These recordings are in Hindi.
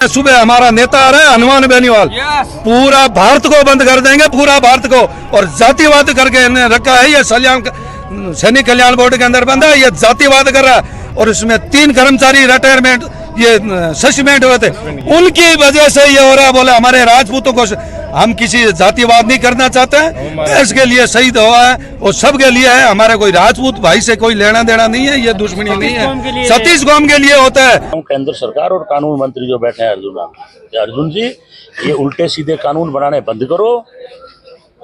सुबह हमारा नेता आ रहा है हनुमान बेनीवाल, पूरा भारत को बंद कर देंगे, पूरा भारत को। और जातिवाद करके इन्हें रखा है, ये सैनिक कल्याण बोर्ड के अंदर बंद है, ये जातिवाद कर रहा है। और इसमें 3 कर्मचारी रिटायरमेंट ये सस्पेंड हुए थे, उनकी वजह से ये हो रहा है। बोले हमारे राजपूतों को, हम किसी जातिवाद नहीं करना चाहते हैं, देश के लिए शहीद हुआ है वो सबके लिए है। हमारे कोई राजपूत भाई से कोई लेना देना नहीं है, ये दुश्मनी नहीं है, सतीश कौम के लिए होता है। केंद्र सरकार और कानून मंत्री जो बैठे हैं अर्जुन जी, ये उल्टे सीधे कानून बनाने बंद करो।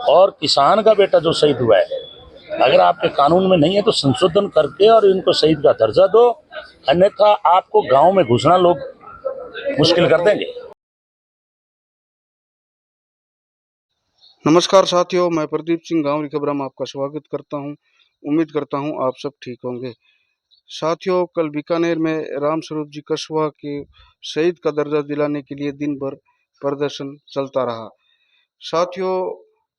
और किसान का बेटा जो शहीद हुआ है, अगर आपके कानून में नहीं है तो संशोधन करके और इनको शहीद का दर्जा दो, अन्यथा आपको गांव में घुसना लोग मुश्किल कर देंगे। नमस्कार साथियों, मैं प्रदीप सिंह गांव की खबर में आपका स्वागत करता हूं। उम्मीद करता हूं आप सब ठीक होंगे। साथियों, कल बीकानेर में रामस्वरूप जी कस्बा के शहीद का दर्जा दिलाने के लिए दिन भर प्रदर्शन चलता रहा। साथियों,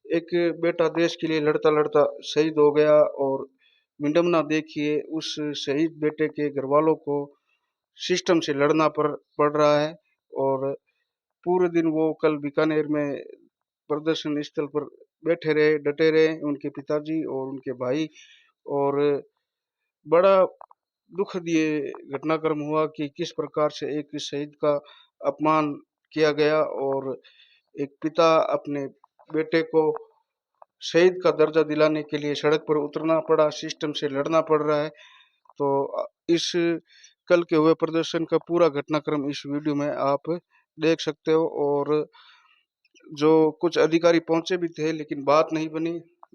एक बेटा देश के लिए लड़ता लड़ता शहीद हो गया और विडंबना देखिए, उस शहीद बेटे के घर वालों को सिस्टम से लड़ना पड़ रहा है। और पूरे दिन वो कल बीकानेर में प्रदर्शन स्थल पर बैठे रहे, डटे रहे, उनके पिताजी और उनके भाई। और बड़ा दुखद ये घटनाक्रम हुआ कि किस प्रकार से एक शहीद का अपमान किया गया और एक पिता अपने बेटे को शहीद का दर्जा दिलाने के लिए सड़क पर उतरना पड़ा, सिस्टम से लड़ना पड़ रहा है। तो इस कल के हुए प्रदर्शन का पूरा घटनाक्रम इस वीडियो में आप देख सकते हो। और जो कुछ अधिकारी पहुंचे भी थे लेकिन बात नहीं बनी।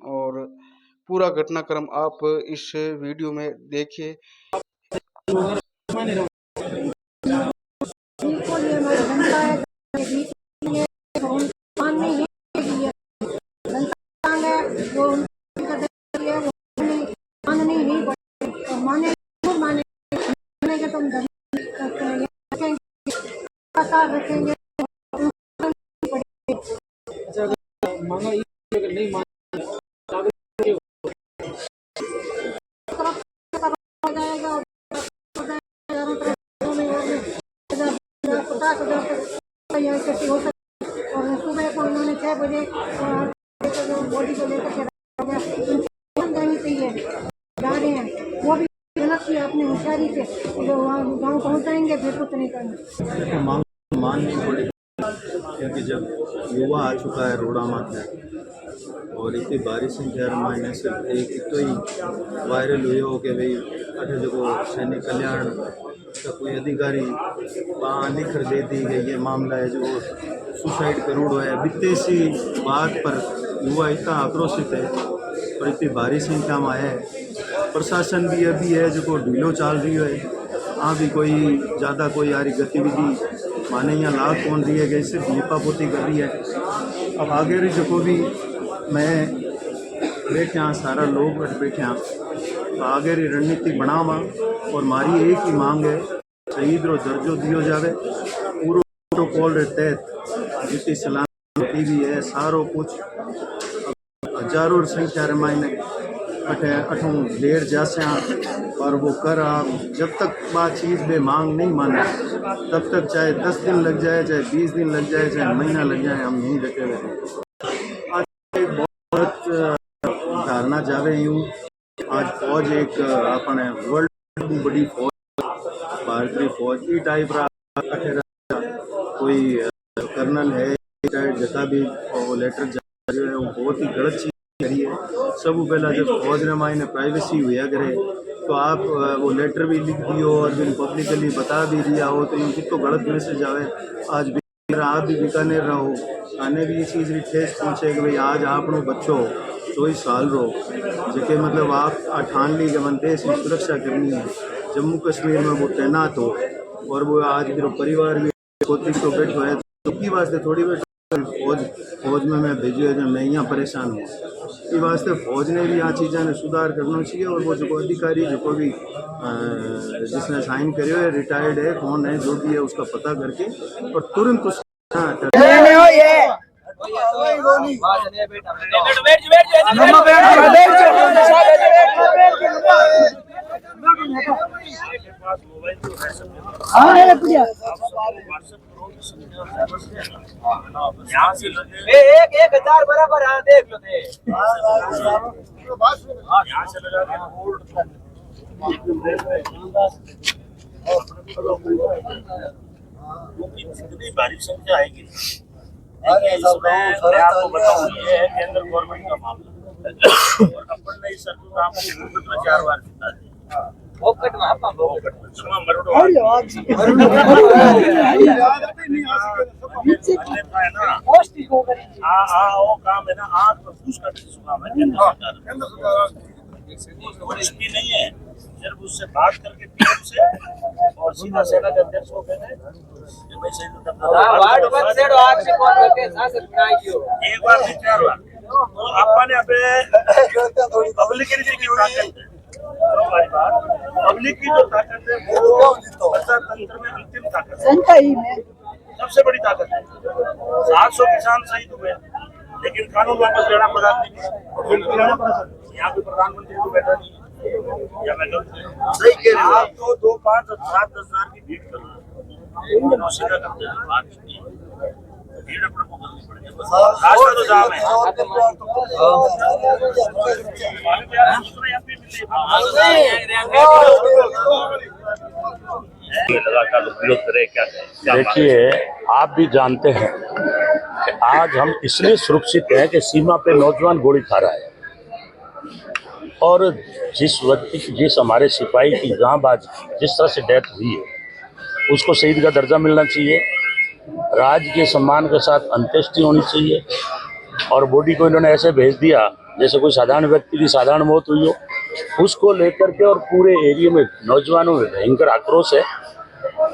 और पूरा घटनाक्रम आप इस वीडियो में देखिए। और सुबह को उन्होंने 6 बजे बॉडी को लेकर देनी चाहिए, जा रहे हैं वो भी गलत किया अपनी होशियारी से, जो वहाँ गाँव पहुँचाएंगे फिर कुछ नहीं करना। मान नहीं पड़ेगी क्योंकि जब युवा आ चुका है रोड़ा माथे और इतनी बारिश शहर में सिर्फ एक तो ही वायरल हुई हो कि भाई अठे जो सैनिक कल्याण का कोई अधिकारी वहाँ लिख दे दी कि ये मामला है जो सुसाइड करोड़ है। बीते सी बात पर युवा इतना आक्रोशित है और इतनी भारी संख्या में है। प्रशासन भी अभी है जो ढीलो चाल रही है, हाँ भी कोई ज़्यादा कोई यारी गतिविधि माने यहाँ लाभ कौन दिए गए, सिर्फ लिपापोती कर रही है। अब आगे रही जो भी मैं बैठे हाँ सारा लोग बैठे हाँ, तो आगे रही रणनीति बनावा और मारी एक ही मांग है, शहीद रो दर्जो दियो जावे। पूरा प्रोटोकॉल रे तहत जितनी सलामती भी है सारो कुछ हजारों संख्या रे मायने अठों देर जैसे और वो कर आप जब तक बात चीज़ बे मांग नहीं माने तब तक चाहे 10 दिन लग जाए, चाहे 20 दिन लग जाए, चाहे महीना लग जाए, हम यहीं रखे हुए। आज बहुत धारणा जावे यूँ आज फौज एक अपने वर्ल्ड की बड़ी फौज भारतीय फौज की टाइप रहा कोई कर्नल है जता भी वो लेटर जारी है वो बहुत ही गलत चीज़ करी है। सब पहला जब फौज ने मायने प्राइवेसी हुआ करे तो आप वो लेटर भी लिख दियो और फिर पब्लिकली बता भी दिया हो तो इनकी तो गलत मैसेज आवे। आज भी आप भी बीकानेर रहो, आने भी ये चीज़ ठेस पहुँचे कि भाई आज आपनो बच्चों 24 साल रो जेके मतलब आप ठान ली जब देश की सुरक्षा करनी है, जम्मू कश्मीर में वो तैनात हो और वो आज मेरा परिवार भी कोती तो बैठो है तो की वास्ते थोड़ी बैठो फौज में मैं भेजो है, मैं यहाँ परेशान हूँ। इस वास्ते फौज ने भी यहाँ चीज़ों में सुधार करना चाहिए और वो जो अधिकारी जो भी जिसने साइन करे है रिटायर्ड है कौन है जो भी है उसका पता करके और तुरंत उस यहाँ से एक 1000 बराबर हाँ देख लो थे यहाँ से लगा के बोर्ड कितनी भारी संख्या आएगी। इसमें मैं आपको बताऊँ, ये है केंद्र गवर्नमेंट का मामला और अपन ने इस सरकार को 4 बार जिता दिया। फोकट में आपा फोकट में सुमा मरोड़ो है ना पोस्टी को करी वो काम है ना, आँख में फूस कर सुना मैं केंद्र सरकार कुछ भी नहीं है, सिर्फ उससे बात करके पीएम से और सीधा सेना के अध्यक्ष को कहना है कि भाई सही वार्ड बंद से आग से कौन करके शासन बनाई दियो एक बार नहीं 4 बार। तो अपन ने अबे पब्लिक की ताकत है, पब्लिक की जो ताकत है वो प्रजातंत्र में अंतिम ताकत है, सबसे बड़ी ताकत है। 700 किसान शहीद हुए लेकिन कानून वापस लेना पड़ा नहीं, यहाँ पे प्रधानमंत्री को बैठा नहीं या मैं सही कह रहा हूँ। आप तो 2, 5 और 7, 10 हजार की भीड़ कर रहे हैं, सीधा करते हैं बात नहीं, भीड़ अपने को करनी पड़ेगी, रास्ता तो जाम है। लगातार विरोध करे क्या? देखिए, आप भी जानते हैं कि आज हम इसलिए सुरक्षित हैं कि सीमा पे नौजवान गोली खा रहा है और जिस हमारे सिपाही की जांबाज जिस तरह से डेथ हुई है उसको शहीद का दर्जा मिलना चाहिए, राज्य के सम्मान के साथ अंत्येष्टि होनी चाहिए। और बॉडी को इन्होंने ऐसे भेज दिया जैसे कोई साधारण व्यक्ति की साधारण मौत हुई हो, उसको लेकर के और पूरे एरिया में नौजवानों में भयंकर आक्रोश है।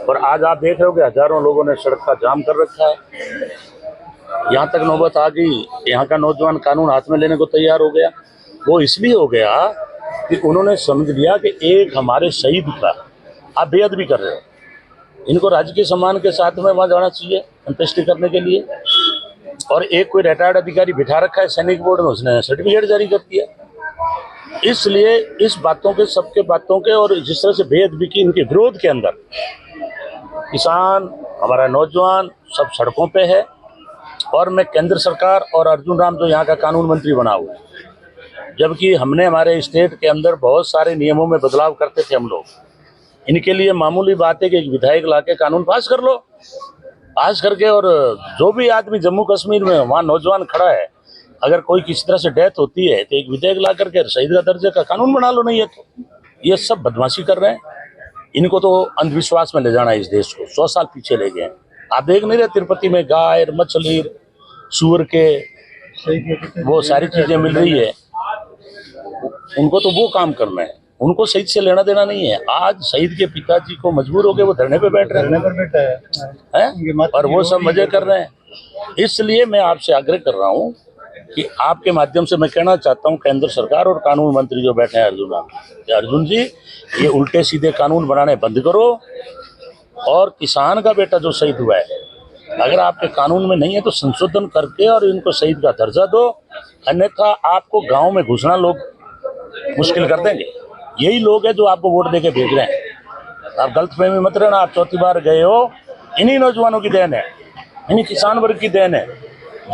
और आज आप देख रहे हो कि हजारों लोगों ने सड़क का जाम कर रखा है। यहाँ तक नौबत आ गई, यहाँ का नौजवान कानून हाथ में लेने को तैयार हो गया। वो इसलिए हो गया कि उन्होंने समझ लिया कि एक हमारे शहीद का आप बेअदबी कर रहे हो, इनको राज्य के सम्मान के साथ में वहाँ जाना चाहिए अंत्येष्टि करने के लिए। और एक कोई रिटायर्ड अधिकारी बिठा रखा है सैनिक बोर्ड में, उसने सर्टिफिकेट जारी कर दिया। इसलिए इस बातों के सबके बातों के और जिस तरह से बेअदबी की इनके विरोध के अंदर किसान हमारा नौजवान सब सड़कों पे है। और मैं केंद्र सरकार और अर्जुन राम जो यहाँ का कानून मंत्री बना हुआ है, जबकि हमने हमारे स्टेट के अंदर बहुत सारे नियमों में बदलाव करते थे हम लोग, इनके लिए मामूली बात है कि एक विधायक लाके कानून पास कर लो, पास करके और जो भी आदमी जम्मू कश्मीर में वहाँ नौजवान खड़ा है, अगर कोई किसी तरह से डेथ होती है तो एक विधेयक ला करके शहीद का दर्जे का कानून बना लो। नहीं है तो ये सब बदमाशी कर रहे हैं। इनको तो अंधविश्वास में ले जाना है इस देश को, 100 साल पीछे ले गए। आप देख नहीं रहे तिरुपति में गाय मछली सूअर के वो सारी चीजें मिल रही है, उनको तो वो काम करना है, उनको शहीद से लेना देना नहीं है। आज शहीद के पिताजी को मजबूर हो गए, वो धरने पे बैठ रहे हैं और वो सब मजे कर रहे हैं। इसलिए मैं आपसे आग्रह कर रहा हूँ कि आपके माध्यम से मैं कहना चाहता हूँ केंद्र सरकार और कानून मंत्री जो बैठे हैं अर्जुन जी, ये उल्टे सीधे कानून बनाने बंद करो। और किसान का बेटा जो शहीद हुआ है, अगर आपके कानून में नहीं है तो संशोधन करके और इनको शहीद का दर्जा दो, अन्यथा आपको गाँव में घुसना लोग मुश्किल कर देंगे। यही लोग हैं जो आपको वोट देके भेज रहे हैं। आप गलतफहमी मत रहना, आप चौथी बार गए हो, इन्हीं नौजवानों की देन है, इन्हीं किसान वर्ग की देन है,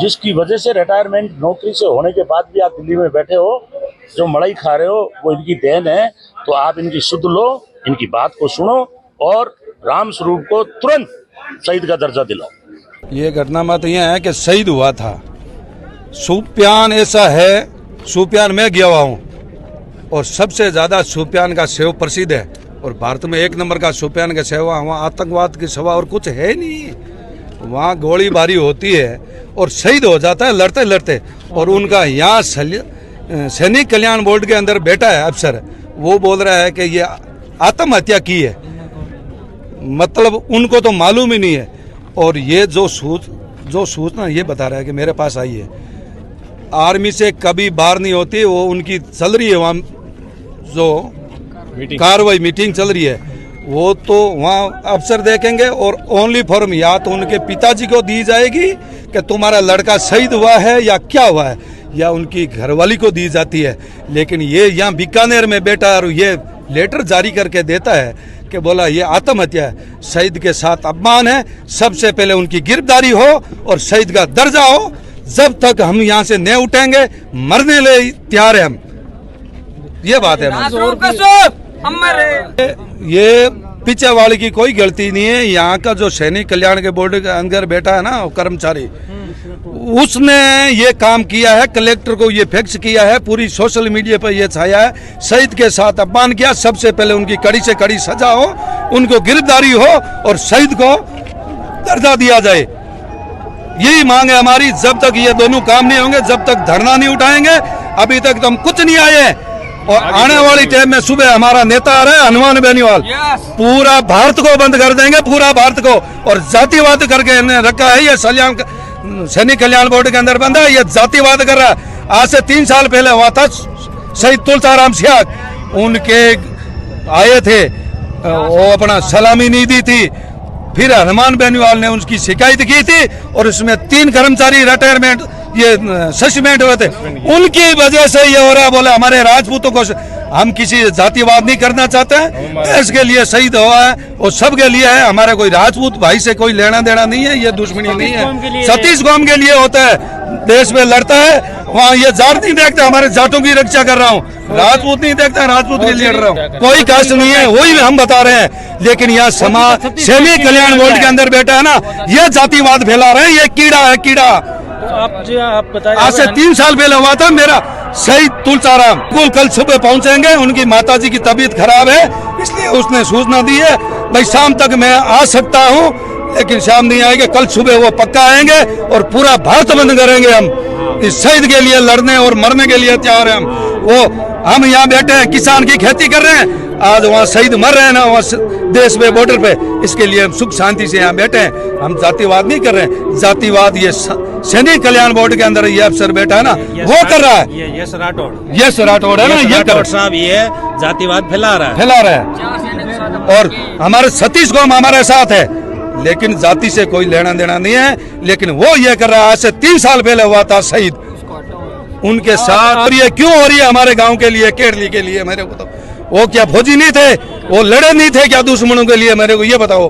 जिसकी वजह से रिटायरमेंट नौकरी से होने के बाद भी आप दिल्ली में बैठे हो, जो मड़ई खा रहे हो, वो इनकी देन है। तो आप इनकी सुध लो, इनकी बात को सुनो और राम स्वरूप को तुरंत शहीद का दर्जा दिलाओ। ये घटना मत यह है कि शहीद हुआ था, शोपियान ऐसा है, शोपियान में गया हुआ हूँ और सबसे ज़्यादा शोपियान का सेव प्रसिद्ध है और भारत में 1 नंबर का शोपियान का सेव। वहाँ आतंकवाद की सवा और कुछ है नहीं, वहाँ गोलीबारी होती है और शहीद हो जाता है लड़ते लड़ते। और उनका यहाँ सैनिक कल्याण बोर्ड के अंदर बैठा है अफसर, वो बोल रहा है कि ये आत्महत्या की है, मतलब उनको तो मालूम ही नहीं है। और ये जो सूचना ये बता रहा है कि मेरे पास आई है, आर्मी से कभी बाहर नहीं होती, वो उनकी चल रही है वहाँ जो कार्रवाई मीटिंग चल रही है, वो तो वहाँ अफसर देखेंगे और ओनली फॉर्म या तो उनके पिताजी को दी जाएगी कि तुम्हारा लड़का शहीद हुआ है या क्या हुआ है, या उनकी घरवाली को दी जाती है। लेकिन ये यहाँ बीकानेर में बैठा और ये लेटर जारी करके देता है कि बोला ये आत्महत्या है, शहीद के साथ अपमान है। सबसे पहले उनकी गिरफ्तारी हो और शहीद का दर्जा हो। जब तक हम यहाँ से नहीं उठेंगे मरने ले तैयार है हम। ये बात है। ये पीछे वाले की कोई गलती नहीं है। यहाँ का जो सैनिक कल्याण के बोर्ड के अंदर बैठा है ना, वो कर्मचारी, उसने ये काम किया है। कलेक्टर को ये फिक्स किया है, पूरी सोशल मीडिया पर ये छाया है। शहीद के साथ अपमान किया। सबसे पहले उनकी कड़ी से कड़ी सजा हो, उनको गिरफ्तारी हो और शहीद को दर्जा दिया जाए। यही मांग है हमारी। जब तक ये दोनों काम नहीं होंगे, जब तक धरना नहीं उठाएंगे, अभी तक तो हम कुछ नहीं आए। और आने वाली टाइम में सुबह हमारा नेता आ रहा है हनुमान बेनीवाल, पूरा भारत को बंद कर देंगे, पूरा भारत को। और जातिवाद करके इन्हें रखा है। ये सैनिक कल्याण बोर्ड के अंदर बंदा है, ये जातिवाद कर रहा है। आज से 3 साल पहले हुआ था शहीद तुलसाराम सियाग, उनके आए थे, वो अपना सलामी नहीं दी थी। फिर हनुमान बेनीवाल ने उसकी शिकायत की थी और उसमें 3 कर्मचारी रिटायरमेंट ये सस्पेंड हुए थे। उनकी वजह से ये हो रहा है। बोले हमारे राजपूतों को, हम किसी जातिवाद नहीं करना चाहते हैं। इसके लिए शहीद हुआ है वो सबके लिए है। हमारे कोई राजपूत भाई से कोई लेना देना नहीं है, ये दुश्मनी नहीं है। सतीश कौम के लिए होता है, देश में लड़ता है। वहाँ ये जाट नहीं देखता, हमारे जाटों की रक्षा कर रहा हूँ। राजपूत नहीं देखता, राजपूत के लिए लड़ रहा हूँ। कोई कास्ट नहीं है, वही हम बता रहे हैं। लेकिन यह समाज सैनिक कल्याण बोर्ड के अंदर बैठा है ना, ये जातिवाद फैला रहे हैं। ये कीड़ा है, कीड़ा। आप बताइए। आज से 3 साल पहले हुआ था मेरा शहीद तुलसाराम। कल सुबह पहुंचेंगे, उनकी माताजी की तबीयत खराब है, इसलिए उसने सूचना दी है भाई शाम तक मैं आ सकता हूं, लेकिन शाम नहीं आएंगे। कल सुबह वो पक्का आएंगे और पूरा भारत बंद करेंगे। हम इस शहीद के लिए लड़ने और मरने के लिए तैयार हैं। हम यहाँ बैठे हैं, किसान की खेती कर रहे हैं। आज वहाँ शहीद मर रहे हैं ना, वहाँ देश में बॉर्डर पे। इसके लिए हम सुख शांति से यहाँ बैठे हैं। हम जातिवाद नहीं कर रहे हैं। जातिवाद ये सैनिक कल्याण बोर्ड के अंदर ये अफसर बैठा है ना, वो कर रहा है। यस राठौड़ है ना, ये राठौड़ साहब ये जातिवाद फैला रहा है। और हमारे सतीश कौम हमारे साथ है, लेकिन जाति से कोई लेना देना नहीं है। लेकिन वो ये कर रहा है। आज से 3 साल पहले हुआ था शहीद उनके साथ। और ये क्यों हो रही है हमारे गांव के लिए, केरली के लिए? मेरे को तो वो क्या फौजी नहीं थे, वो लड़े नहीं थे क्या दुश्मनों के लिए? मेरे को ये बताओ।